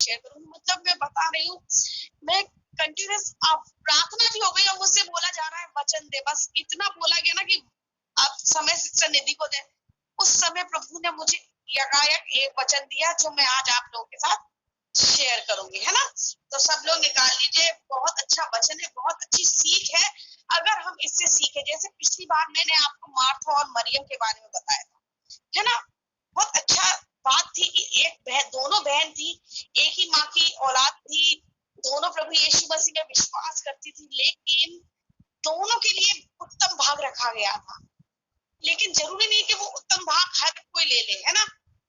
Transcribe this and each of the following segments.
Share करूंगी। मतलब मैं बता रही हूँ, मैं कंटिन्यूस प्रार्थना भी हो गई और मुझसे बोला जा रहा है वचन दे, बस इतना बोला गया ना कि आप समय सिस्टर निधि को दे। उस समय प्रभु ने मुझे यकायक एक वचन दिया जो मैं आज आप लोगों के साथ शेयर करूंगी, है ना। तो सब लोग निकाल लीजिए, बहुत अच्छा वचन है, बहुत अच्छी सीख है अगर हम इससे सीखे। जैसे पिछली बार मैंने आपको मार्था और मरियम के बारे में बताया था, है ना। बहुत अच्छा बात थी कि एक बहन, दोनों बहन थी, एक ही माँ की औलाद थी, दोनों प्रभु यीशु मसीह में विश्वास करती थी, लेकिन दोनों के लिए उत्तम भाग रखा गया था। लेकिन जरूरी नहीं कि वो उत्तम भाग हर कोई ले ले, है ना।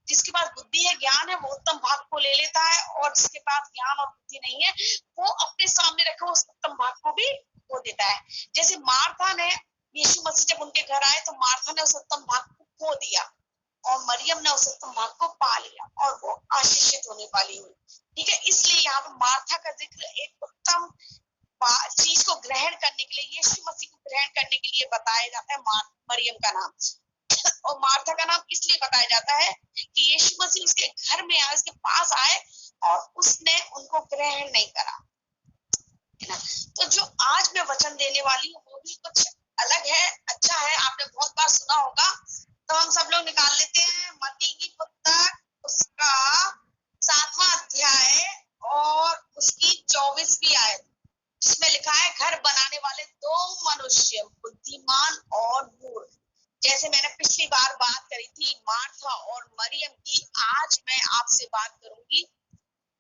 जिसके पास बुद्धि है, ज्ञान है, वो उत्तम भाग को ले लेता है, और जिसके पास ज्ञान और बुद्धि नहीं है वो अपने सामने रखे उस उत्तम भाग को भी खो देता है। जैसे मार्था ने, यीशु मसीह जब उनके घर आए तो मार्था ने उस उत्तम भाग को खो दिया और मरियम ने उस उत्तम भाग को पा लिया और वो आशीषित होने वाली हुई। ठीक है, इसलिए यहाँ पर मार्था का जिक्र एक उत्तम चीज को ग्रहण करने के लिए, यीशु मसीह को ग्रहण करने के लिए बताया जाता है मरियम का नाम। और मार्था का नाम इसलिए बताया जाता है कि यीशु मसीह उसके घर में आए, उसके पास आए और उसने उनको ग्रहण नहीं करा, है ना। तो जो आज मैं वचन देने वाली हूँ वो भी कुछ अलग है, अच्छा है, आपने बहुत बार सुना होगा। तो हम सब लोग निकाल लेते हैं मत्ती की पुस्तक, उसका 7वां अध्याय और उसकी 24वीं आयत, जिसमें लिखा है घर बनाने वाले दो मनुष्य, बुद्धिमान और मूर्ख। जैसे मैंने पिछली बार बात करी थी मार्था और मरियम की, आज मैं आपसे बात करूंगी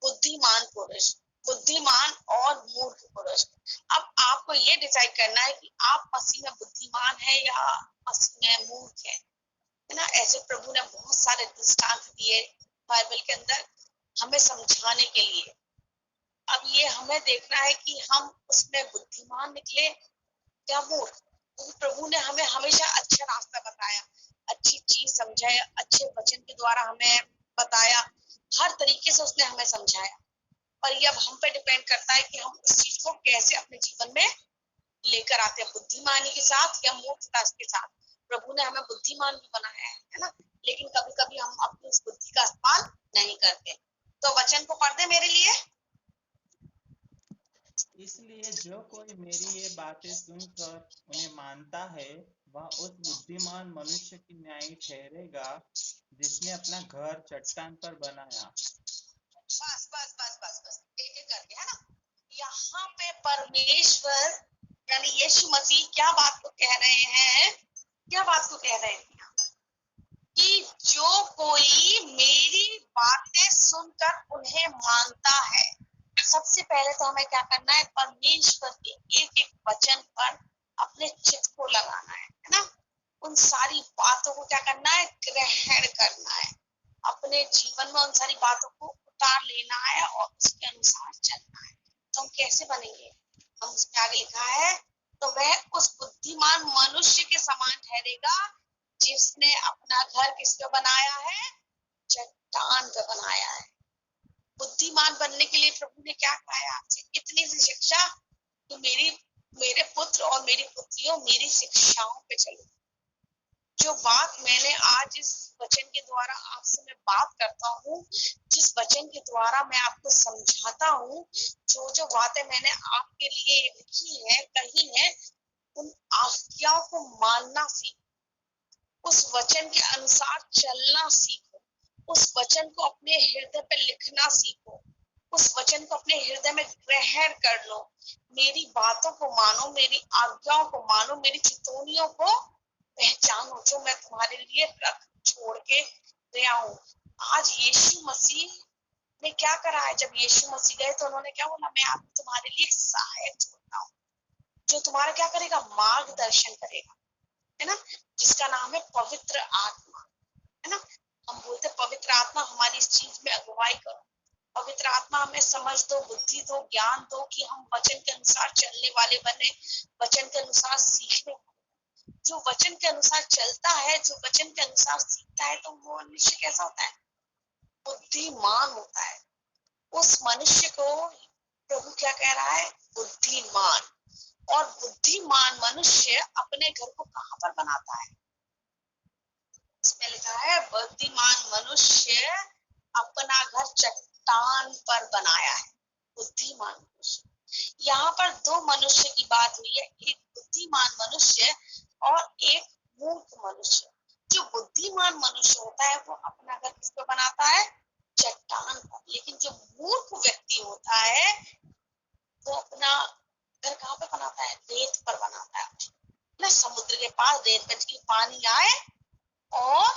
बुद्धिमान पुरुष, बुद्धिमान और मूर्ख पुरुष। अब आपको ये डिसाइड करना है कि आप मसीह में बुद्धिमान है या मसीह में मूर्ख है ना। ऐसे प्रभु ने बहुत सारे दृष्टांत दिए बाइबल के अंदर हमें समझाने के लिए। अब ये हमें देखना है कि हम उसमें बुद्धिमान निकले या मूर्ख। क्योंकि प्रभु ने हमें हमेशा अच्छा रास्ता बताया, अच्छी चीज समझाया, अच्छे वचन के द्वारा हमें बताया, हर तरीके से उसने हमें समझाया। और ये अब हम पे डिपेंड करता है कि हम उस चीज को कैसे अपने जीवन में लेकर आते हैं, बुद्धिमानी के साथ या मूर्खता के साथ। प्रभु ने हमें बुद्धिमान भी बनाया है ना, लेकिन कभी कभी हम अपनी उस बुद्धि का इस्तेमाल नहीं करते। तो वचन को पढ़ दे मेरे लिए। इसलिए जो कोई मेरी ये बातें सुनकर उन्हें मानता है वह उस बुद्धिमान मनुष्य की न्यायी ठहरेगा जिसने अपना घर चट्टान पर बनाया। बस बस बस बस बस एक एक करके, है ना। यहाँ पे परमेश्वर यानी यीशु मसीह क्या बात को कह रहे हैं, क्या बात को कह रहे हैं कि जो कोई मेरी बातें सुनकर उन्हें मानता है। सबसे पहले तो हमें क्या करना है, परमेश्वर के एक एक वचन पर अपने चित्त को लगाना है ना। उन सारी बातों को क्या करना है, ग्रहण करना है, अपने जीवन में उन सारी बातों को उतार लेना है और उसके अनुसार चलना है। तो हम कैसे बनेंगे, हम उसमें आगे लिखा है, तो वह उस बुद्धिमान मनुष्य के समान ठहरेगा जिसने अपना घर किस पे बनाया है, चट्टान पे बनाया है। बुद्धिमान बनने के लिए प्रभु ने क्या कहा है आपसे, इतनी सी शिक्षा कि मेरे पुत्र और मेरी पुत्रियों मेरी शिक्षाओं पे चलो। जो बात मैंने आज इस वचन के द्वारा आपसे मैं बात करता हूँ, जिस वचन के द्वारा मैं आपको समझाता हूँ, जो जो बातें मैंने आपके लिए लिखी है, कही है, उन आज्ञाओं को मानना सीखो, उस वचन के अनुसार चलना सीखो, उस वचन को अपने हृदय पे लिखना सीखो, उस वचन को अपने हृदय में ग्रहण कर लो। मेरी बातों को मानो, मेरी आज्ञाओं को मानो, मेरी चितौनियों को पहचानो जो मैं तुम्हारे लिए रख छोड़ के गया हूँ। आज यीशु मसीह ने क्या करा है, जब यीशु मसीह गए तो उन्होंने क्या बोला, मैं आप तुम्हारे लिए सहायक छोड़ता हूँ जो तुम्हारा क्या करेगा, मार्गदर्शन करेगा, है ना, जिसका नाम है पवित्र आत्मा, है ना। हम बोलते पवित्र आत्मा हमारी इस चीज में अगुवाई करो, पवित्र आत्मा हमें समझ दो, बुद्धि दो, ज्ञान दो कि हम वचन के अनुसार चलने वाले बने, वचन के अनुसार सीखने। जो वचन के अनुसार चलता है, जो वचन के अनुसार सीखता है, तो वो मनुष्य कैसा होता है, बुद्धिमान होता है। उस मनुष्य को प्रभु क्या कह रहा है, बुद्धिमान। और बुद्धिमान मनुष्य अपने घर को कहाँ पर बनाता है, इसमें लिखा है बुद्धिमान मनुष्य अपना घर चट्टान पर बनाया है। बुद्धिमान मनुष्य, यहाँ पर दो मनुष्य की बात हुई है, एक बुद्धिमान मनुष्य और एक मूर्ख मनुष्य। जो बुद्धिमान मनुष्य होता है वो अपना घर किस पे बनाता है? चट्टान पर। लेकिन जो मूर्ख व्यक्ति होता है वो अपना घर कहाँ पे बनाता है? रेत पर बनाता है ना, समुद्र के पास रेत पर, की पानी आए और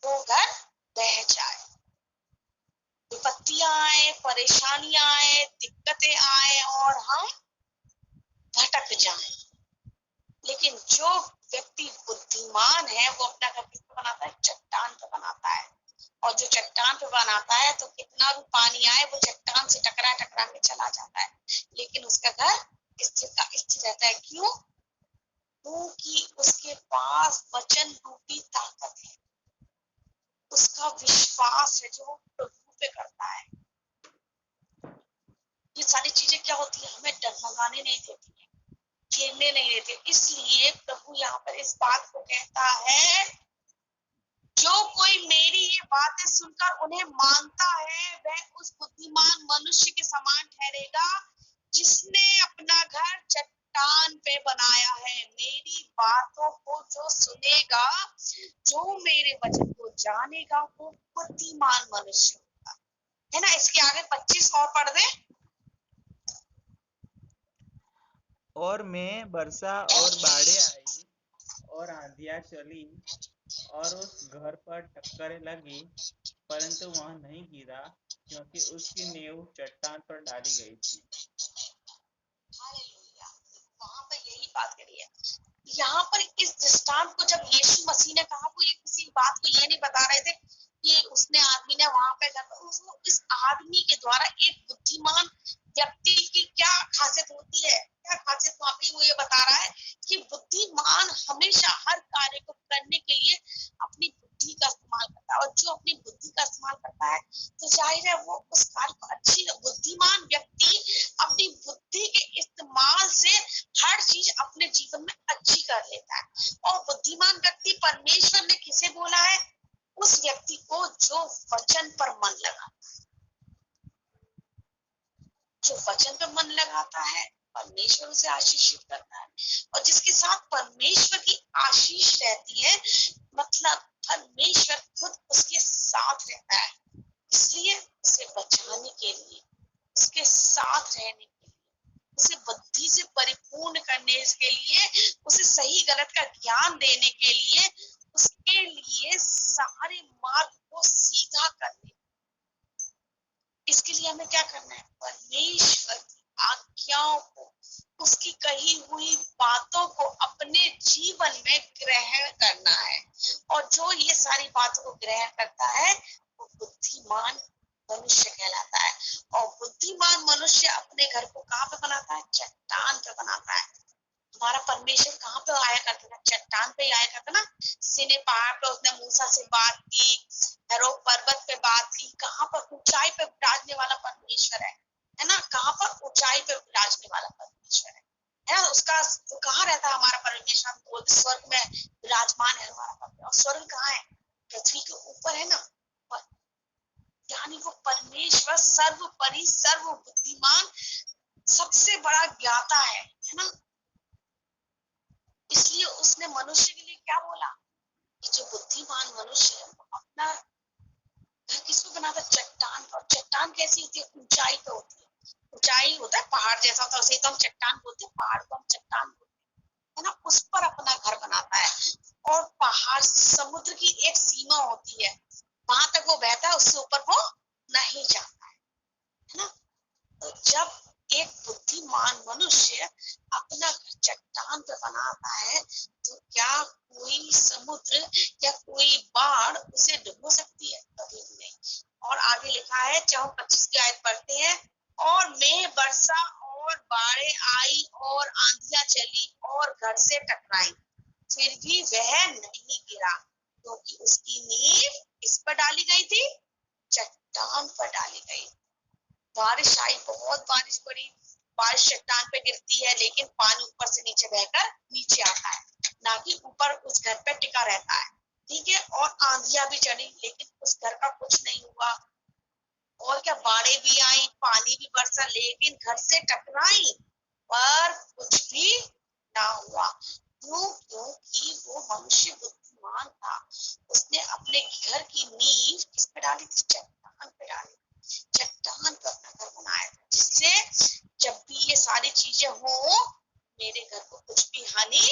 वो घर बह जाए, विपत्तियां आए, परेशानियां आए, दिक्कतें आए और हम भटक जाएं। लेकिन जो व्यक्ति बुद्धिमान है वो अपना घर किस पे बनाता है? चट्टान पे बनाता है। और जो चट्टान पे बनाता है तो कितना भी पानी आए वो चट्टान से टकरा टकरा के चला जाता है, लेकिन उसका घर स्थिर का स्थिर रहता है। क्यों? क्योंकि उसके पास वचन रूपी ताकत है, उसका विश्वास है जो वो प्रभु पे करता है। ये सारी चीजें क्या होती है? हमें डगमगाने नहीं देती है, गिरने नहीं देते। इसलिए प्रभु यहाँ पर इस बात को कहता है, जो कोई मेरी ये बातें सुनकर उन्हें मानता है वह उस बुद्धिमान मनुष्य के समान ठहरेगा जिसने अपना घर चट्टान पे बनाया है। मेरी बातों को जो सुनेगा, जो मेरे वचन को जानेगा, वो बुद्धिमान मनुष्य होगा, है ना। इसके आगे 25 और पढ़ दे। और में वर्षा और बाढ़ें आई और आंधियां चली और उस घर पर टक्करें लगी, परंतु वह नहीं गिरा, क्योंकि उसकी नींव चट्टान पर डाली गई थी। हालेलुया। वहां पर यही बात करी है। यहाँ पर इस दृष्टांत को जब यीशु मसीह ने कहा, वो ये किसी बात को ये नहीं बता रहे थे कि उसने आदमी ने वहां पे इस आदमी के द्वारा एक बुद्धिमान व्यक्ति की क्या खासियत होती है, क्या खासियत वहां पे वो ये बता रहा है कि बुद्धिमान हमेशा हर कार्य को करने के लिए अपनी बुद्धि का इस्तेमाल करता है, और जो अपनी बुद्धि का इस्तेमाल करता है तो जाहिर है वो उस कार्य को अच्छी, बुद्धिमान व्यक्ति अपनी बुद्धि के इस्तेमाल से हर चीज अपने जीवन में अच्छी कर लेता है। और बुद्धिमान व्यक्ति परमेश्वर ने किसे बोला है? उस व्यक्ति को जो वचन पर मन लगा, जो वचन पे मन लगाता है परमेश्वर उसे आशीषित करता है, और जिसके साथ परमेश्वर की आशीष रहती है, मतलब परमेश्वर खुद उसके साथ रहता है। इसलिए उसे बचाने के लिए, उसके साथ रहने के लिए, उसे बुद्धि से परिपूर्ण करने के लिए, उसे सही गलत का ज्ञान देने के लिए, उसके लिए सारे मार्ग को सीधा करने। इसके लिए हमें क्या करना है? परमेश्वर की आज्ञाओं को, उसकी कही हुई बातों को अपने जीवन में ग्रहण करना है। और जो ये सारी बातों को ग्रहण करता है वो बुद्धिमान मनुष्य कहलाता है। और बुद्धिमान मनुष्य अपने घर को कहाँ पे बनाता है? चट्टान पे बनाता है। हमारा परमेश्वर कहाँ पे आया करता था? चट्टान पे आया करता ना। सीने पहाड़ पे उसने मूसा से बात की, हेरो पर्वत पे बात की। कहाँ पर? ऊंचाई पे विराजने वाला परमेश्वर है ना। कहाँ पर? ऊंचाई पे विराजने वाला परमेश्वर है ना। उसका वो कहाँ रहता है हमारा परमेश्वर? हम बोलते स्वर्ग में विराजमान है हमारा परमेश्वर। और स्वर्ग कहाँ है? पृथ्वी के ऊपर है ना। यानी वो परमेश्वर सर्वोपरि, सर्व बुद्धिमान, सबसे बड़ा ज्ञाता है ना। इसलिए उसने मनुष्य के लिए क्या बोला कि जो बुद्धिमान मनुष्य है वो अपना घर किस पे बनाता? चट्टान पर। चट्टान कैसी होती है? ऊंचाई पे होती है। ऊंचाई होता है पहाड़ जैसा होता है, उसे तो हम चट्टान बोलते हैं, पहाड़ को हम चट्टान बोलते हैं, है ना। उस पर अपना घर बनाता है। और पहाड़, समुद्र की एक सीमा होती है, वहां तक वो बहता है, उससे ऊपर वो नहीं जाता है ना। तो जब एक बुद्धिमान मनुष्य अपना घर चट्टान पे बनाता है तो क्या कोई समुद्र या कोई बाढ़ उसे डुबो सकती है? कभी भी नहीं। और आगे लिखा है, जब हम 25 की आयत पढ़ते हैं, और मेघ वर्षा और बाढ़ें आई और आंधियां चली और घर से टकराई, फिर भी वह नहीं गिरा, क्योंकि उसकी नींव किस पर डाली गई थी? चट्टान पर डाली गई। बारिश आई, बहुत बारिश पड़ी, बारिश चट्टान पे गिरती है, लेकिन पानी ऊपर से नीचे बहकर नीचे आता है, ना कि ऊपर उस घर पे टिका रहता है। ठीक है। और आंधियां भी चली, लेकिन उस घर का कुछ नहीं हुआ। और क्या, बाढ़ें भी आई, पानी भी बरसा, लेकिन घर से टकराई पर कुछ भी ना हुआ। क्यों? क्योंकि वो मनुष्य बुद्धिमान था। उसने अपने घर की नींव किस पे डाली थी? चट्टान पे डाली। चट्टान पर अपना घर बनाया था, जिससे जब भी ये सारी चीजें हो, मेरे घर को कुछ भी हानि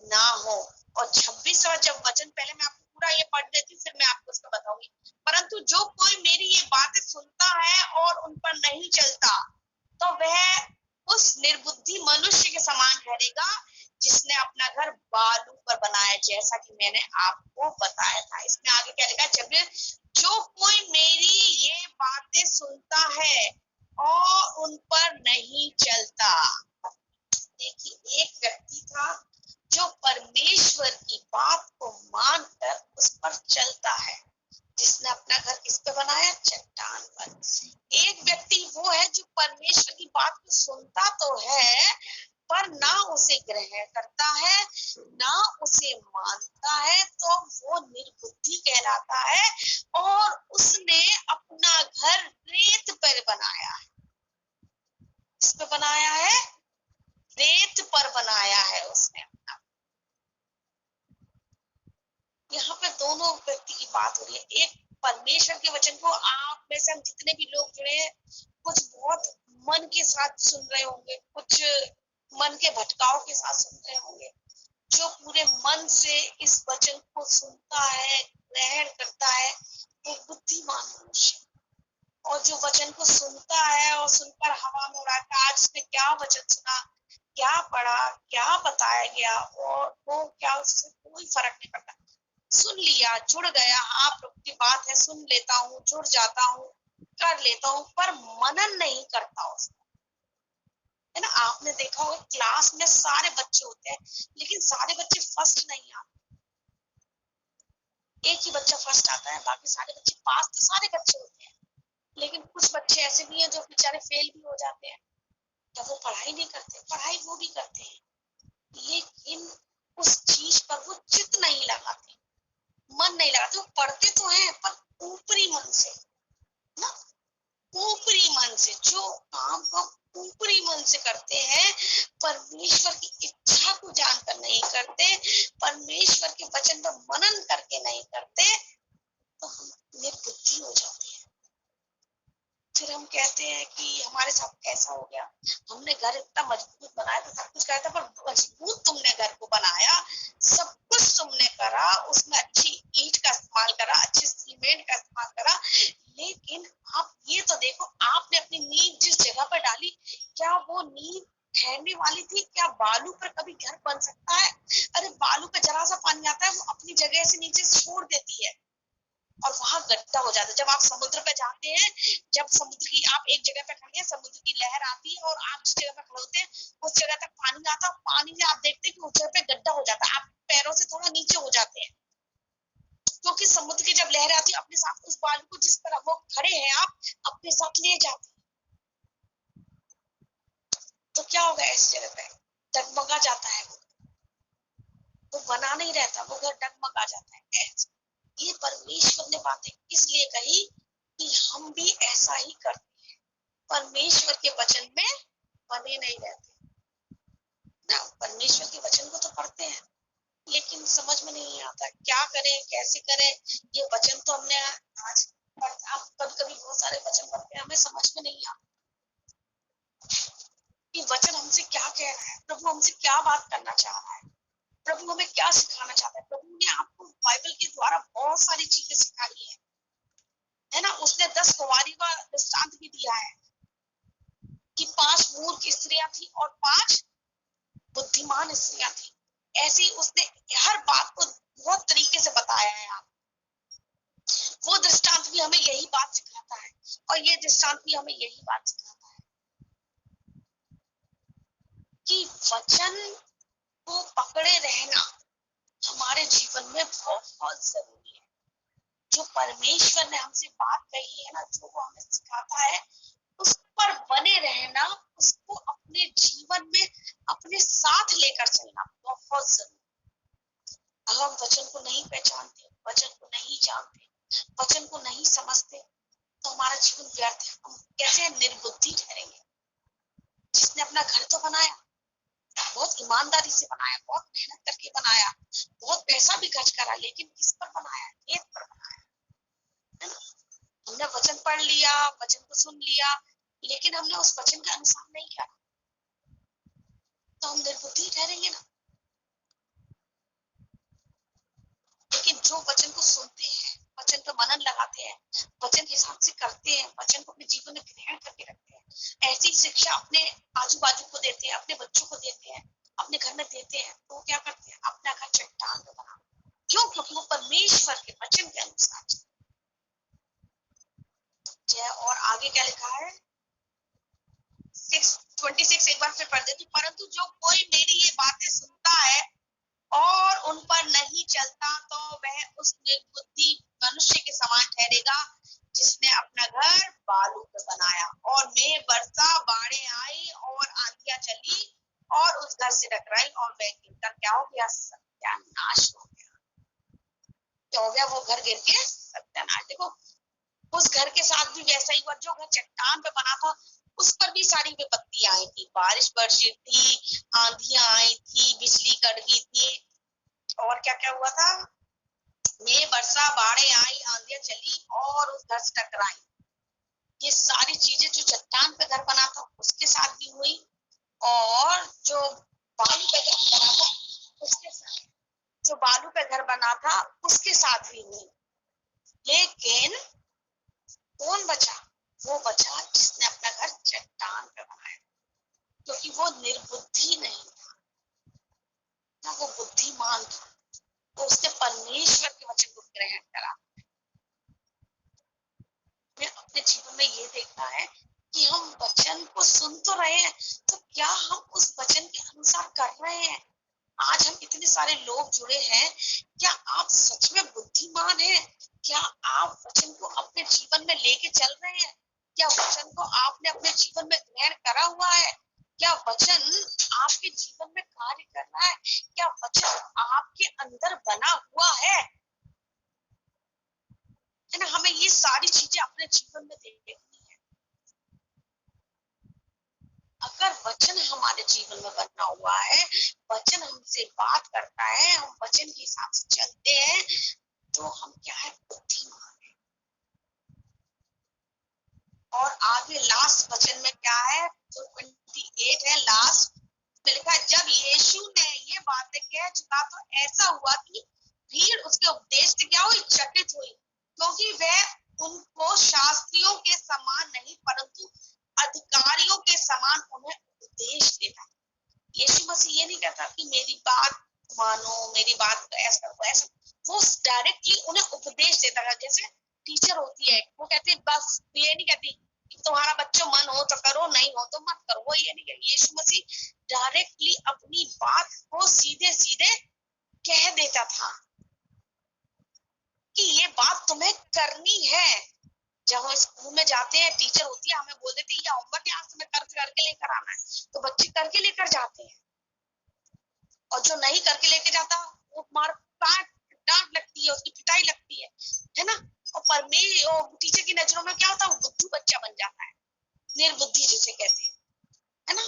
ना हो। और 26वां जब वचन, पहले मैं आपको पूरा ये पढ़ देती हूँ, फिर मैं आपको उसका बताऊंगी। परंतु जो कोई मेरी ये बातें सुनता है और उन पर नहीं चलता, तो वह उस निर्बुद्धि मनुष्य के समान ठहरेगा, जिसने अपना घर बालू पर बनाया, जैसा कि मैंने आपको बताया था। इसमें आगे क्या लिखा है? जब जो कोई मेरी ये बातें सुनता है और उन पर नहीं चलता। देखिए, एक व्यक्ति था जो परमेश्वर की बात को मानकर उस पर चलता है, जिसने अपना घर किस पे बनाया? चट्टान पर। एक व्यक्ति वो है जो परमेश्वर की बात को सुनता तो है, पर ना उसे ग्रहण करता है, ना उसे मानता है, तो वो निर्बुद्धि कहलाता है। और उसने अपना घर रेत पर बनाया है। किस पे बनाया है? रेत पर बनाया है उसने। यहाँ पे दोनों व्यक्ति की बात हो रही है। एक परमेश्वर के वचन को, आप में से हम जितने भी लोग जुड़े हैं, कुछ बहुत मन के साथ सुन रहे होंगे, कुछ मन के भटकाव के साथ सुन रहे होंगे। जो पूरे मन से इस वचन को सुनता है, ग्रहण करता है, वो बुद्धिमान मनुष्य। और जो वचन को सुनता है और सुनकर हवा में उड़ाता है, आज इसने क्या वचन सुना, क्या पढ़ा, क्या बताया गया, और वो क्या, उससे कोई फर्क नहीं पड़ता। सुन लिया, जुड़ गया, हाँ प्रभु की बात है, सुन लेता हूँ, जुड़ जाता हूँ, कर लेता हूँ, पर मनन नहीं करता उसका। है ना? आपने देखा होगा क्लास में सारे बच्चे होते हैं, लेकिन सारे बच्चे फर्स्ट नहीं आते। एक ही बच्चा फर्स्ट आता है, बाकी सारे बच्चे पास तो सारे बच्चे होते हैं। लेकिन कुछ बच्चे ऐसे भी हैं जो बेचारे फेल भी हो जाते हैं, जब वो पढ़ाई नहीं करते। पढ़ाई वो भी करते हैं, लेकिन उस चीज पर वो चित्त नहीं लगाते, मन नहीं लगाते। वो पढ़ते तो हैं, पर ऊपरी मन से ना, ऊपरी मन से जो काम हम ऊपरी मन से करते हैं, परमेश्वर की इच्छा को जानकर नहीं करते, परमेश्वर के वचन पर मनन करके नहीं करते, तो हम निर्बुद्धि हो जाते हैं। फिर हम कहते हैं कि हमारे साथ कैसा हो गया, हमने घर इतना मजबूत बनाया था, सब कुछ करा था, पर मजबूत तुमने घर को बनाया, सब कुछ तुमने करा, उसमें अच्छी ईंट का इस्तेमाल करा, अच्छे सीमेंट का इस्तेमाल करा, लेकिन आप ये तो देखो, आपने अपनी नींव जिस जगह पर डाली, क्या वो नींव ठहरने वाली थी? क्या बालू पर कभी घर बन सकता है? अरे बालू पे जरा सा पानी आता है, वो अपनी जगह से नीचे छोड़ देती है और वहां गड्ढा हो जाता है। जब आप समुद्र पे जाते हैं, जब समुद्र की, आप एक जगह पे खड़े हैं, समुद्र की लहर आती है और आप जिस जगह पे खड़े होते हैं, उस जगह तक पानी आता है, पानी से आप देखते हैं कि उस जगह पे गड्ढा हो जाता है, आप पैरों से थोड़ा नीचे हो जाते हैं, क्योंकि समुद्र की जब लहर आती है, अपने साथ उस बालू को जिस पर वो खड़े हैं, आप अपने साथ ले जाते हैं। तो क्या होगा? ऐसी जगह पे डगमगा जाता है, वो बना नहीं रहता, वो घर डगमगा जाता है। ये परमेश्वर ने बातें इसलिए कही कि हम भी ऐसा ही करते हैं, परमेश्वर के वचन में बने नहीं रहते ना। परमेश्वर के वचन को तो पढ़ते हैं, लेकिन समझ में नहीं आता क्या करें, कैसे करें। ये वचन तो हमने आज, आप कभी कभी बहुत सारे वचन पढ़ते हैं, हमें समझ में नहीं आता कि वचन हमसे क्या कह रहा है, प्रभु हमसे क्या बात करना चाह रहा है, प्रभु हमें क्या सिखाना चाहता है। प्रभु ने आपको बाइबल के द्वारा बहुत सारी चीजें सिखाई है ना। उसने 10 कुंवारी का दृष्टांत भी दिया है कि 5 मूर्ख स्त्रियां थी और 5 बुद्धिमान स्त्रियां थी। ऐसे ही उसने हर बात को बहुत तरीके से बताया है। आप, वो दृष्टांत भी हमें यही बात सिखाता है, और ये दृष्टांत भी हमें यही बात सिखाता है कि वचन को पकड़े रहना हमारे जीवन में बहुत जरूरी है। जो परमेश्वर ने हमसे बात कही है ना, जो वो हमें सिखाता है, उस पर बने रहना, उसको अपने जीवन में अपने साथ लेकर चलना बहुत जरूरी। अगर हम वचन को नहीं पहचानते, वचन को नहीं जानते, वचन को नहीं समझते, तो हमारा जीवन व्यर्थ है। हम कैसे निर्बुद्धि ठहरेंगे? जिसने अपना घर तो बनाया, बहुत ईमानदारी से बनाया, बहुत मेहनत करके बनाया, बहुत पैसा भी खर्च करा, लेकिन किस पर बनाया? खेत पर बनाया, है ना? हमने वचन पढ़ लिया, वचन को सुन लिया, लेकिन हमने उस वचन के अनुसार नहीं किया, तो हम निर्बुद्धि ठहरेंगे ना। लेकिन जो वचन को सुनते हैं, वचन पर मनन लगाते हैं, वचन के हिसाब से करते हैं, वचन को अपने जीवन में ग्रहण करके रखते हैं, ऐसी शिक्षा अपने आजू बाजू को देते हैं, अपने बच्चों को देते हैं, अपने घर में देते हैं, तो क्या करते हैं? अपना घर चट्टान पे बना। क्यों? क्योंकि वो परमेश्वर के वचन के अनुसार है। और आगे क्या लिखा है? 6:26 एक बार फिर पढ़ देती। परंतु जो कोई मेरी ये बातें सुनता है और उन पर नहीं चलता, तो वह उस निर्बुद्धि मनुष्य के समान ठहरेगा, जिसने अपना घर बालू पे बनाया, और में वर्षा बाढ़ें आई और आंधियां चली और उस घर से टकराई, और वह गिरकर क्या हो गया? सत्यानाश हो गया। क्या हो गया? वो घर गिर के सत्यानाश। देखो, उस घर के साथ भी वैसा ही हुआ। जो घर चट्टान पे बना था, उस पर भी सारी विपत्ति आई थी, बारिश बरसी थी, आंधियां आई थी, बिजली कड़की थी, और क्या क्या हुआ था? में वर्षा बाढ़ें आई, आंधियां चली और उस घर से टकराई। ये सारी चीजें जो चट्टान पे घर बना था उसके साथ भी हुई, और जो बालू पे घर बना था उसके साथ, जो बालू पे घर बना था उसके साथ भी हुई। लेकिन कौन बचा? वो बचा जिसने अपना घर चट्टान पे बनाया, क्योंकि वो निर्बुद्धि नहीं था ना, वो बुद्धिमान था, तो उसने परमेश्वर के वचन को ग्रहण करा। हमें अपने जीवन में ये देखना है कि हम वचन को सुन तो रहे हैं, तो क्या हम उस वचन के अनुसार कर रहे हैं? आज हम इतने सारे लोग जुड़े हैं, क्या आप सच में बुद्धिमान हैं? क्या आप वचन को अपने जीवन में लेके चल रहे हैं? क्या वचन को आपने अपने जीवन में ग्रहण करा हुआ है? क्या वचन आपके जीवन में कार्य कर रहा है? क्या वचन आपके अंदर बना हुआ है ना? हमें ये सारी चीजें अपने जीवन में देखनी है। अगर वचन हमारे जीवन में बना हुआ है, वचन हमसे बात करता है, हम वचन के हिसाब से चलते हैं, तो हम क्या है? बुद्धिमान है। और आगे लास्ट वचन में क्या है? जो 28 है, लास्ट में लिखा है, जब यीशु ने ये बातें कह चुका, तो ऐसा हुआ कि भीड़ उसके उपदेश से क्या हुई? चकित हुई, क्योंकि वह उनको शास्त्रियों के समान नहीं, परंतु अधिकारियों के समान उन्हें उपदेश देता। यीशु मसीह ये नहीं कहता कि मेरी बात मानो, मेरी बात ऐसा करो, ऐसा। वो डायरेक्टली उन्हें उपदेश देता था। जैसे टीचर होती है, वो कहती है, बस ये नहीं कहती कि तुम्हारा बच्चों मन हो तो करो, नहीं हो तो मत करो, वो ये नहीं कहती। यीशु मसीह डायरेक्टली अपनी बात को सीधे सीधे कह देता था कि ये बात तुम्हें करनी है। जब हम स्कूल में जाते हैं, टीचर होती है, हमें बोल देती है, ये होमवर्क आज तुम्हें करके लेकर आना है, तो बच्चे करके लेकर जाते हैं, और जो नहीं करके लेके जाता वो मार डांट लगती है, उसकी पिटाई लगती है ना? और टीचर की नजरों में क्या होता है? वो बुद्धू बच्चा बन जाता है, निर्बुद्धि जिसे कहते हैं, है ना?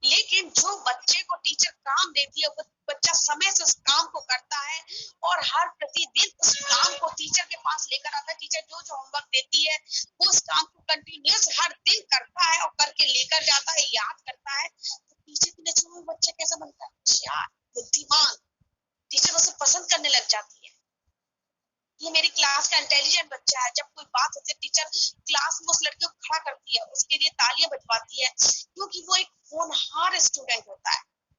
लेकिन जो बच्चे को टीचर काम देती है, वो बच्चा समय से उस काम को करता है, और हर प्रतिदिन उस काम को टीचर के पास लेकर आता है। टीचर जो जो होमवर्क देती है, वो उस काम को कंटिन्यूस हर दिन करता है, और करके लेकर जाता है, याद करता है। तो टीचर की नजरों में बच्चा कैसा बनता है? होशियार, बुद्धिमान। टीचर उसे पसंद करने लग जाती है। ये मेरी क्लास का इंटेलिजेंट बच्चा है। जब कोई बात होती है, टीचर क्लास में उस लड़के को खड़ा करती है, उसके लिए तालियां बजवाती है, क्योंकि वो एक होनहार स्टूडेंट होता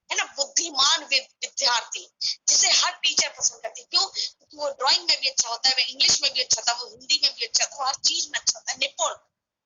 है ना? बुद्धिमान विद्यार्थी, जिसे हर टीचर पसंद करती है। क्यों? क्योंकि वो ड्राइंग में भी अच्छा होता है, वो इंग्लिश में भी अच्छा होता है, वो हिंदी में भी अच्छा होता है, वो हर चीज में अच्छा होता है। निपुण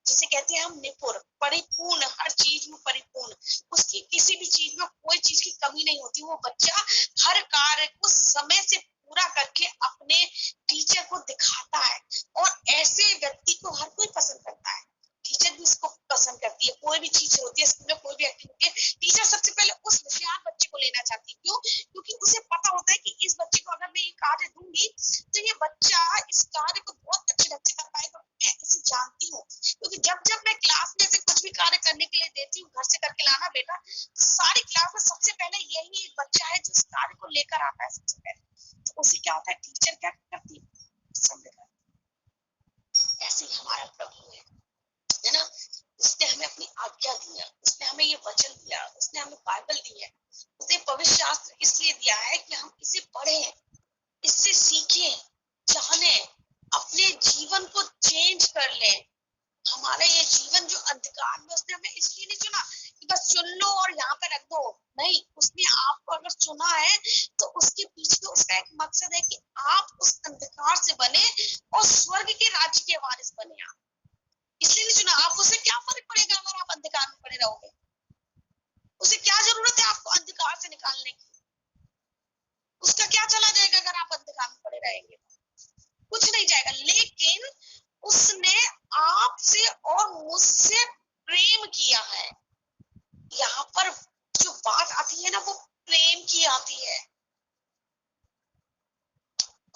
जिसे कहते हैं हम, निपुण, परिपूर्ण, हर चीज में परिपूर्ण। उसकी किसी भी चीज में कोई चीज की कमी नहीं होती। वो बच्चा हर कार्य को समय से पूरा करके अपने टीचर को दिखाता है, और ऐसे व्यक्ति को हर कोई पसंद करता है। टीचर भी उसको पसंद करती है। कोई भी चीज होती है स्कूल में, कोई भी एक्टिविटी है, टीचर सबसे पहले उस होशियार बच्चे को लेना चाहती है। क्यों? क्योंकि उसे पता होता है कि इस बच्चे को अगर मैं ये कार्य दूंगी, तो ये बच्चा इस कार्य को बहुत अच्छे ढंग से कर पाएगा। मैं इसे जानती हूँ, जाता है सबसे पहले। तो उसे क्या होता है, टीचर क्या करती है, ऐसे ही हमारा प्रभु है ना। उसने हमें अपनी आज्ञा दिया, उसने हमें ये वचन दिया, उसने हमें बाइबल दी है, उसने पवित्र शास्त्र इसलिए दिया है कि हम इसे पढ़ें, इससे सीखें, जानें, अपने जीवन को चेंज कर लें। हमारा ये जीवन जो अंधकार में, उसने हमें इसलिए नहीं चुना कि बस चुन लो और यहाँ पे रख दो, नहीं, उसने आपको अगर चुना है तो उसके पीछे उसका एक मकसद है कि आप उस अंधकार से बने और स्वर्ग के राज्य के वारिस बने। आप इसलिए नहीं चुना। आप उसे क्या फर्क पड़ेगा अगर आप अंधकार में पड़े रहोगे, उसे क्या जरूरत है आपको अंधकार से निकालने की, उसका क्या चला जाएगा अगर आप अंधकार में पड़े रहेंगे, कुछ नहीं जाएगा। लेकिन उसने आपसे और मुझसे प्रेम किया है। यहाँ पर जो बात आती है ना, वो प्रेम की आती है।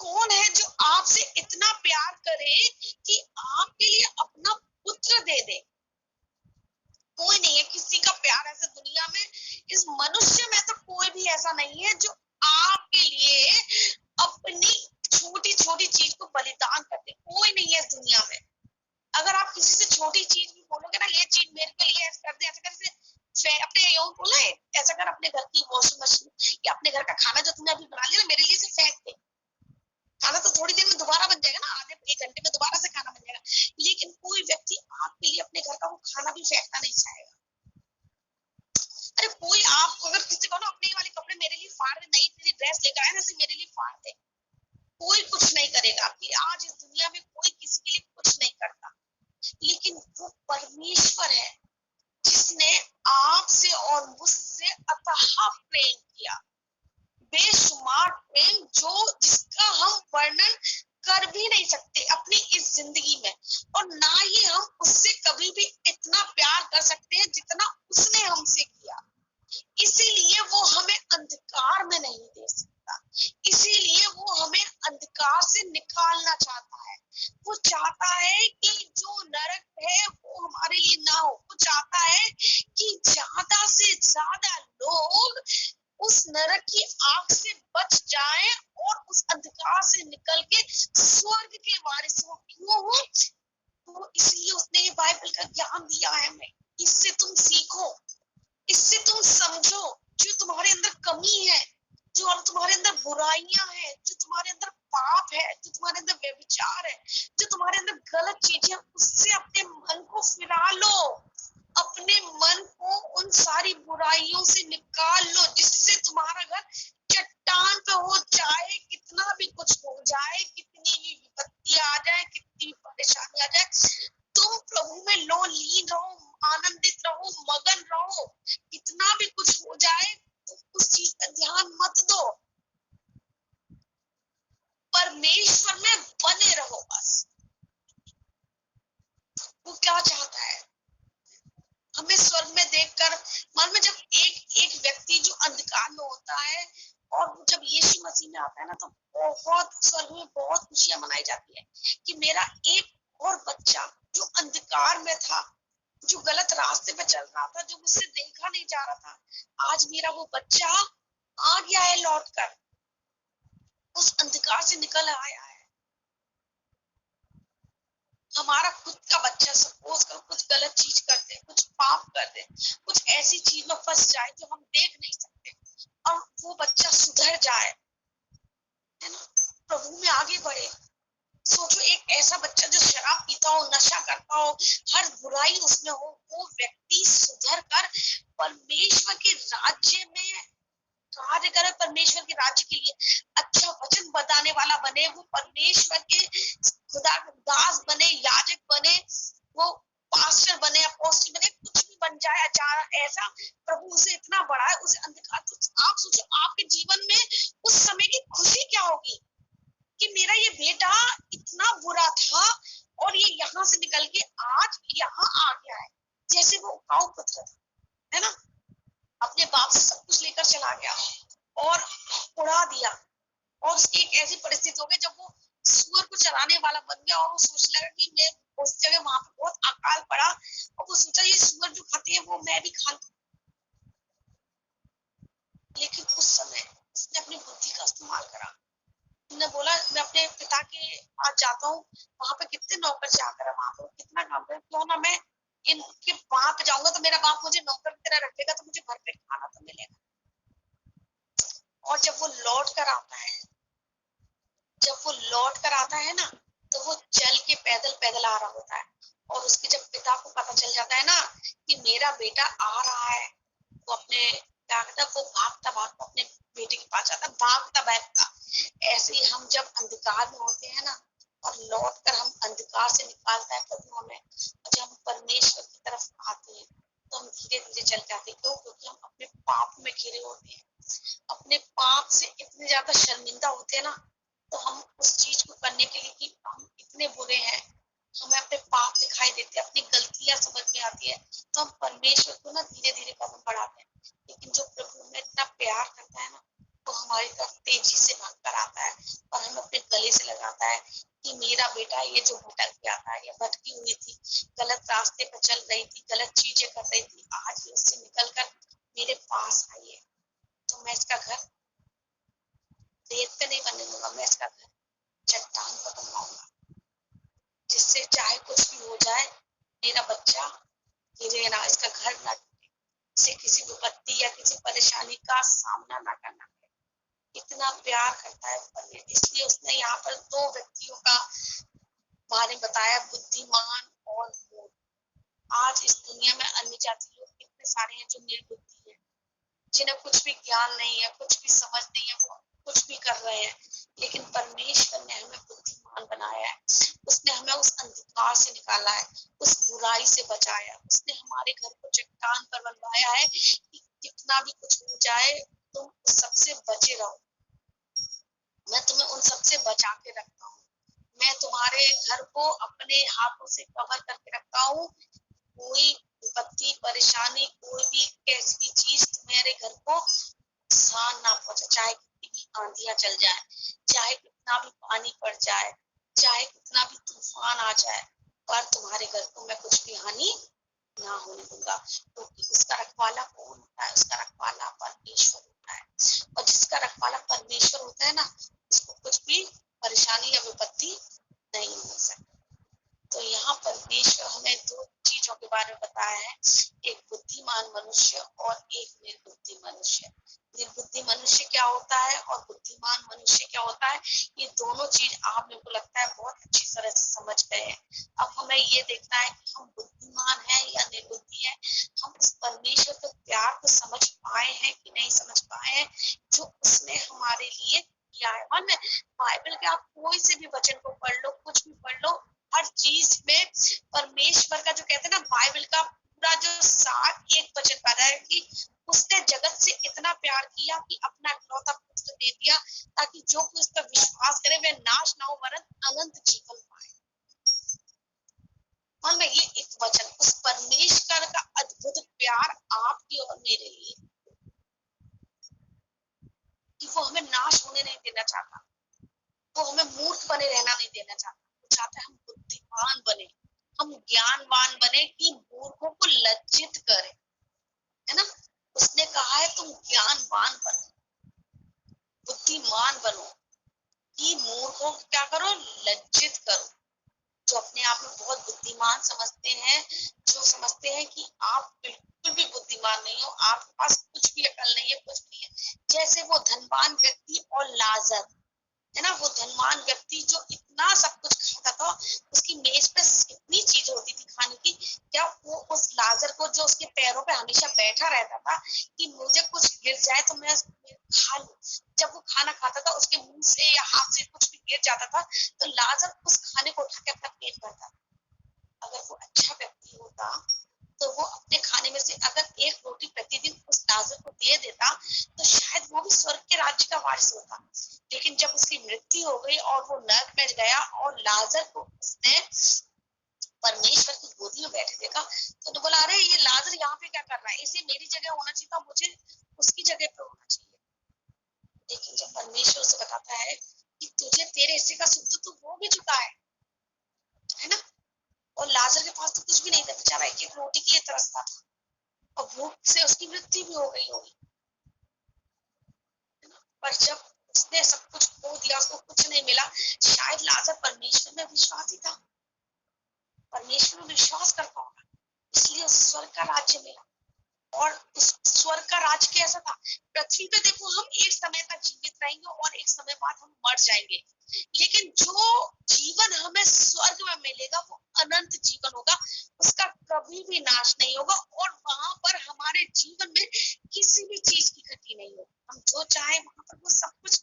कौन है जो आपसे इतना प्यार करे कि आपके लिए अपना पुत्र दे दे? कोई नहीं है। किसी का प्यार ऐसे दुनिया में, इस मनुष्य में तो कोई भी ऐसा नहीं है जो आपके लिए अपनी छोटी छोटी चीज को बलिदान कर दे। कोई नहीं है इस दुनिया में। अगर आप किसी से छोटी चीज भी बोलोगे ना, ये चीज मेरे के लिए ऐसा कर दे, ऐसा कर, अपने योग बोला है, ऐसा कर अपने घर की वॉशिंग मशीन या अपने घर का खाना जो तुमने अभी बना लिया ना, मेरे लिए से फेंक दे। खाना तो थोड़ी देर में दोबारा बन जाएगा ना, आधे एक घंटे में दोबारा से खाना बन जाएगा। लेकिन कोई व्यक्ति आपके लिए अपने घर का वो खाना भी फेंकना नहीं चाहेगा। अरे कोई आप अगर किसी को ना अपने वाले कपड़े मेरे लिए फाड़ दे, नई तेरी ड्रेस लेकर आए ना, मेरे लिए फाड़ दे, कोई कुछ नहीं करेगा आपके लिए। आज इस दुनिया में कोई किसी के लिए कुछ नहीं करता, लेकिन वो परमेश्वर है जिसने आपसे और मुझसे अथाह प्रेम किया, बेशुमार प्रेम, जो जिसका हम वर्णन कर भी नहीं सकते अपनी इस जिंदगी में, और ना ही हम उससे कभी भी इतना प्यार कर सकते हैं जितना उसने हमसे किया। इसीलिए वो हमें अंधकार में नहीं दे सकता, इसीलिए वो हमें अंधकार से निकालना चाहता है। वो चाहता है कि जो नरक है वो हमारे लिए ना हो। वो चाहता है कि ज्यादा से ज्यादा लोग उस नरक की आग से बच जाएं और उस अंधकार से निकल के स्वर्ग के वारिस हो। क्यों हो? तो इसलिए उसने ये बाइबल का ज्ञान दिया है हमें। इससे तुम सीखो, इससे तुम समझो जो तुम्हारे अंदर कमी है, जो तुम्हारे अंदर बुराइयां हैं, जो तुम्हारे अंदर पाप है, जो तुम्हारे अंदर व्यभिचार है, जो तुम्हारे अंदर गलत चीजें, उससे अपने मन को फिरा लो। अपने मन को उन सारी बुराइयों से निकाल लो, जिससे तुम्हारा घर चट्टान पे हो जाए, कितना भी कुछ हो जाए, कितनी भी विपत्ति आ जाए, कितनी भी परेशानी आ जाए, तुम प्रभु में लो लीन रहो, आनंदित रहो, मगन रहो। कितना भी कुछ हो जाए तो उस चीज का ध्यान मत दो, परमेश्वर में बने रहो बस। वो क्या चाहता है हमें स्वर्ग में देखकर, मन में जब एक व्यक्ति जो अंधकार में होता है और वो जब यीशु मसीह में आता है ना, तो बहुत स्वर्ग में बहुत खुशियां मनाई जाती है कि मेरा एक और बच्चा जो अंधकार में था, जो गलत रास्ते पे चल रहा था, जो मुझसे देखा नहीं जा रहा था, आज मेरा वो बच्चा आ गया है लौट कर, उस अंधकार से निकल आया है। हमारा खुद का बच्चा सपोज कर कुछ गलत चीज कर दे, कुछ पाप कर दे, कुछ ऐसी चीज में फंस जाए जो हम देख नहीं सकते, और वो बच्चा सुधर जाए, है ना, प्रभु में आगे बढ़े। सोचो एक ऐसा बच्चा जो शराब पीता हो, नशा करता हो, हर बुराई उसमें हो, वो व्यक्ति सुधर कर परमेश्वर के राज्य में कार्य करे, परमेश्वर के राज्य के लिए अच्छा वचन बताने वाला बने, वो परमेश्वर के खुदा दास बने, याजक बने, वो पास्टर बने, अपोस्टल बने, कुछ भी बन जाए अचानक ऐसा, प्रभु उसे इतना बड़ा है, उसे अंधकार। तो आप सोचो आपके जीवन में उस समय की खुशी क्या होगी कि मेरा ये बेटा इतना बुरा था और ये यहाँ से निकल के आज यहाँ आ गया है। जैसे वो काऊ पुत्र था, है ना, अपने बाप से सब कुछ लेकर चला गया और उड़ा दिया, और उसकी एक ऐसी परिस्थिति हो गई जब वो सूअर को चराने वाला बन गया, और वो सोचने लगा कि मैं उस जगह वहां पे बहुत अकाल पड़ा, और वो सोचा ये सूअर जो खाते हैं वो मैं भी खा लूं। लेकिन उस समय उसने अपनी बुद्धि का क्यों ना मैं इनके वहां पे जाऊंगा तो मेरा बाप मुझे नौकर की तरह रखेगा, तो मुझे भरपेट खाना तो मिलेगा। और जब वो लौट कर आता है, जब वो लौट कर आता है ना, तो वो चल के पैदल पैदल आ रहा होता है। और उसके जब पिता को पता चल जाता है ना कि मेरा बेटा आ रहा है, वो अपने क्या कहता है, वो भागता भागता अपने बेटे के पास जाता, भागता भागता। ऐसे ही हम जब अंधकार में होते हैं ना, और लौट कर हम अंधकार से निकालता है प्रभु हमें, और जब हम परमेश्वर की तरफ आते हैं तो हम धीरे धीरे चल जाते हैं। क्यों? क्योंकि हम अपने पाप में घिरे होते हैं, अपने पाप से इतने ज्यादा शर्मिंदा होते हैं ना, तो हम उस चीज को करने के लिए कि हम इतने बुरे हैं, हमें अपने पाप दिखाई देते हैं, अपनी गलतियां समझ में आती है, तो हम परमेश्वर को ना धीरे धीरे कदम बढ़ाते हैं। लेकिन जो प्रभु हमें इतना प्यार करता है ना, वो हमारी तरफ तेजी से भाग कर आता है और हमें अपने गले से लगाता है कि मेरा बेटा ये जो भटक गया था, ये भटकी हुई थी, गलत रास्ते पर चल रही थी, गलत चीजें कर रही थी, आज ये उससे निकल कर मेरे पास आई है, तो मैं इसका घर रेत पे नहीं बनने दूंगा, मैं इसका घर चट्टान पर बनवाऊंगा, जिससे चाहे कुछ भी हो जाए, मेरा बच्चा गिरे ना, इसका घर ना टूटे, इसे किसी विपत्ति या किसी परेशानी का सामना ना करना पड़े। इतना प्यार करता है परमेश्वर, इसलिए उसने यहाँ पर दो व्यक्तियों का बारे में बताया, बुद्धिमान और मूर्ख। आज इस दुनिया में अन्य जाति लोग इतने सारे हैं जो निर्बुद्धि है, जिन्हें कुछ भी ज्ञान नहीं है, कुछ भी समझ नहीं है, वो कुछ भी कर रहे हैं। लेकिन परमेश्वर ने हमें बुद्धिमान बनाया है, उसने हमें उस अंधकार से निकाला है, उस बुराई से बचाया, उसने हमारे घर को चट्टान पर बनवाया है कि कितना भी कुछ हो जाए तुम उस सबसे बचे रहो, मैं तुम्हें उन सबसे बचा के रखता हूँ, मैं तुम्हारे घर को अपने हाथों से कवर करके रखता हूँ, कोई विपत्ति परेशानी कोई भी कैसी चीज तुम्हारे घर को नुकसान ना पहुंचे, चाहे कितनी भी आंधियां चल जाए, चाहे कितना भी पानी पड़ जाए, चाहे कितना भी तूफान आ जाए, पर तुम्हारे घर को मैं कुछ भी हानि ना होने दूंगा, क्योंकि उसका रखवाला कौन होता है? उसका रखवाला परमेश्वर होता है, और जिसका रखवाला परमेश्वर होता है ना, उसको कुछ भी परेशानी या विपत्ति नहीं हो सकती। तो यहाँ परमेश्वर हमें दो चीजों के बारे में बताया है, एक बुद्धिमान मनुष्य और एक निर्बुद्धि मनुष्य। निर्बुद्धि मनुष्य क्या होता है और बुद्धिमान मनुष्य क्या होता है, ये दोनों चीज आप मेरे को लगता है बहुत अच्छी तरह से समझ गए हैं। अब हमें ये देखना है कि हम बुद्धिमान हैं या निर्बुद्धि है, हम उस परमेश्वर के प्यार को समझ पाए हैं कि नहीं समझ पाए हैं, जो उसने हमारे लिए किया है। मन में बाइबल के आप कोई से भी वचन को पढ़ लो, कुछ भी पढ़ लो, हर चीज में परमेश्वर का जो कहते हैं ना, बाइबल का पूरा जो सार एक वचन पा रहा है कि उसने जगत से इतना प्यार किया कि अपना इकलौता पुत्र दे दिया, ताकि जो कोई उस पर विश्वास करे वह नाश ना हो वरन अनंत जीवन पाए। मन में ये एक वचन, उस परमेश्वर का अद्भुत प्यार आपकी और मेरे लिए, कि वो हमें नाश होने नहीं देना चाहता, वो हमें मूर्ख बने रहना नहीं देना चाहता, वो चाहता है हम बुद्धिमान बने, हम ज्ञानवान बने, कि मूर्खों को लज्जित करें, है ना। उसने कहा है तुम ज्ञानवान बनो, बुद्धिमान बनो, कि मूर्खों को क्या करो, लज्जित करो। जो अपने आप में बहुत बुद्धिमान समझते हैं, जो समझते हैं कि आप बिल्कुल भी बुद्धिमान नहीं हो, आपके पास कुछ भी अकल नहीं है, कुछ नहीं है, जैसे वो धनवान व्यक्ति और लाजर, है ना, वो धनवान व्यक्ति जो इतना सब कुछ खाता था, उसकी मेज पे इतनी चीज होती थी खाने की, क्या वो उस लाजर को जो उसके पैरों पे हमेशा बैठा रहता था कि मुझे कुछ गिर जाए तो मैं खा लूं, जब वो खाना खाता था उसके मुंह से या हाथ से कुछ भी गिर जाता था, तो लाजर उस खाने को उठा के अपना पेट भरता। अगर वो अच्छा व्यक्ति होता तो वो अपने खाने में से अगर एक रोटी प्रतिदिन उस लाजर को दे देता, तो शायद वो भी स्वर्ग के राज्य का वारिस होता। लेकिन जब उसकी मृत्यु हो गई और वो नरक में गया और लाजर को उसने परमेश्वर की गोदी में बैठे देखा, तो उन्होंने बोला अरे ये लाजर यहाँ पे क्या कर रहा है, इसे मेरी जगह होना चाहिए था, मुझे उसकी जगह पे होना चाहिए। लेकिन जब परमेश्वर उसे बताता है कि तुझे तेरे हिस्से का सुख तो हो भी चुका है ना, और लाजर के पास तो कुछ भी नहीं था, बेचारा एक एक रोटी के लिए तरसता था, और भूख से उसकी मृत्यु भी हो गई होगी। पर जब उसने सब कुछ खो दिया, उसको कुछ नहीं मिला, शायद लाजर परमेश्वर में विश्वासी था, परमेश्वर में विश्वास करता होगा, इसलिए उस स्वर्ग का राज्य मिला। और उस स्वर्ग का राज कैसा था? पृथ्वी पे देखो हम एक समय तक जीवित रहेंगे और एक समय बाद हम मर जाएंगे, लेकिन जो जीवन हमें स्वर्ग में मिलेगा वो अनंत जीवन होगा, उसका कभी भी नाश नहीं होगा, और वहां पर हमारे जीवन में किसी भी चीज की घटी नहीं होगी। हम जो चाहे वहां पर वो सब कुछ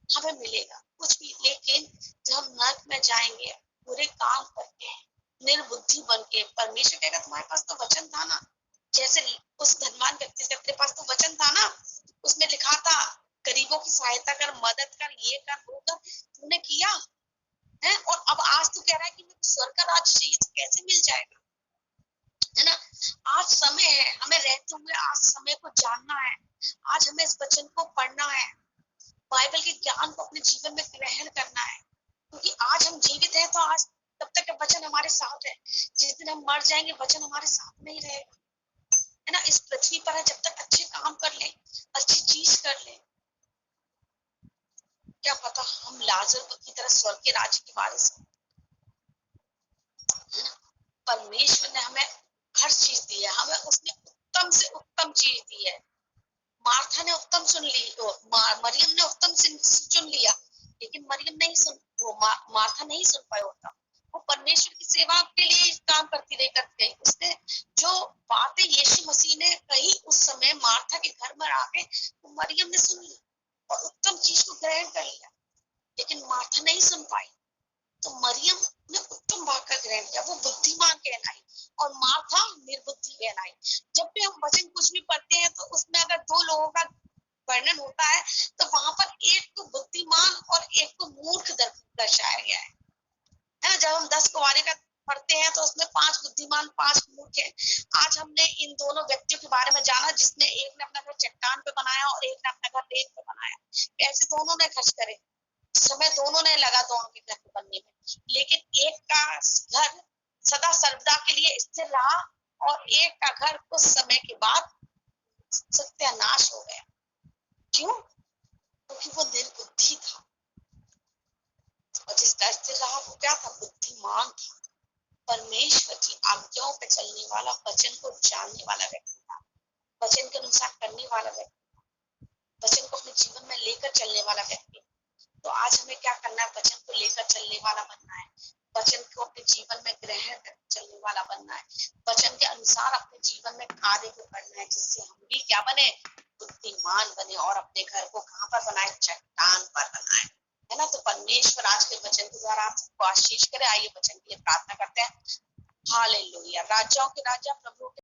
हमें मिलेगा, कुछ भी। लेकिन जब हम नरक में जाएंगे बुरे काम करके, निर्बुद्धि बन के, परमेश्वर कहेगा तुम्हारे पास तो वचन था ना, जैसे उस धनवान व्यक्ति से, तेरे पास तो वचन था ना, उसमें लिखा था गरीबों की सहायता कर, मदद कर, ये कर, वो कर, तूने किया है, और अब आज तू कह रहा है कि मुझे स्वर्ग का राज्य चाहिए, तो कैसे मिल जाएगा? है ना? आज समय है, हमें रहते हुए आज समय को जानना है, आज हमें इस वचन को पढ़ना है, बाइबल के ज्ञान को अपने जीवन में ग्रहण करना है, क्योंकि आज हम जीवित हैं तो आज तब तक वचन हमारे साथ है, जिस दिन हम मर जाएंगे वचन हमारे साथ नहीं रहेगा, है ना? इस पृथ्वी पर है, जब तक अच्छे काम कर ले, अच्छी चीज कर ले, क्या पता हम लाजर की तरह स्वर्ग के राज्य के वारिस हो, है ना? परमेश्वर ने हमें हर चीज दी है, हमें उसने उत्तम से उत्तम चीज दी है। मार्था ने उत्तम सुन ली, मरियम ने उत्तम चुन लिया, लेकिन मरियम नहीं सुन, वो मार्था नहीं सुन पाए उत्तम, वो परमेश्वर की सेवा के लिए काम करती रही। उसने जो बातें यीशु मसीह ने कही उस समय मार्था के घर में आके, तो मरियम ने सुन ली और उत्तम चीज को ग्रहण कर लिया, लेकिन मार्था नहीं सुन पाई, तो मरियम ने उत्तम बात का ग्रहण किया, वो बुद्धिमान कहलाई, और मार्था निर्बुद्धि कहलाई। जब भी हम वचन कुछ भी पढ़ते हैं तो उसमें अगर दो लोगों का वर्णन होता है तो वहां पर एक को बुद्धिमान और एक को मूर्ख दर्शाया गया है। जब हम 10 कुंवारे का पढ़ते हैं तो उसमें 5 बुद्धिमान 5 मूर्ख हैं। आज हमने इन दोनों व्यक्तियों के बारे में जाना, जिसने एक ने अपना घर चट्टान पे बनाया और एक ने अपना घर रेत पे बनाया। कैसे दोनों ने खर्च करे, समय दोनों ने लगा दोनों के घर बनने में, लेकिन एक का घर सदा सर्वदा के लिए स्थिर रहा और एक का घर कुछ समय के बाद सत्यानाश हो गया। क्यों? क्योंकि वो निर्बुद्धि था, और जिसका स्थिर रहा वो क्या था? बुद्धिमान था, परमेश्वर की आज्ञाओं पे चलने वाला, वचन को जानने वाला व्यक्ति था, वचन के अनुसार करने वाला व्यक्ति, वचन को अपने जीवन में लेकर चलने वाला व्यक्ति। तो आज हमें क्या करना है? वचन को लेकर चलने वाला बनना है, वचन को अपने जीवन में ग्रहण कर चलने वाला बनना है, वचन के अनुसार अपने जीवन में कार्य को करना है, जिससे हम भी क्या बने? बुद्धिमान बने, और अपने घर को कहाँ पर बनाए? चट्टान पर बनाए, है ना? तो परमेश्वर आज के वचन के द्वारा आप सबको आशीष करे। आइए वचन के लिए प्रार्थना करते हैं। हालेलुया। राजाओं के राजा, प्रभु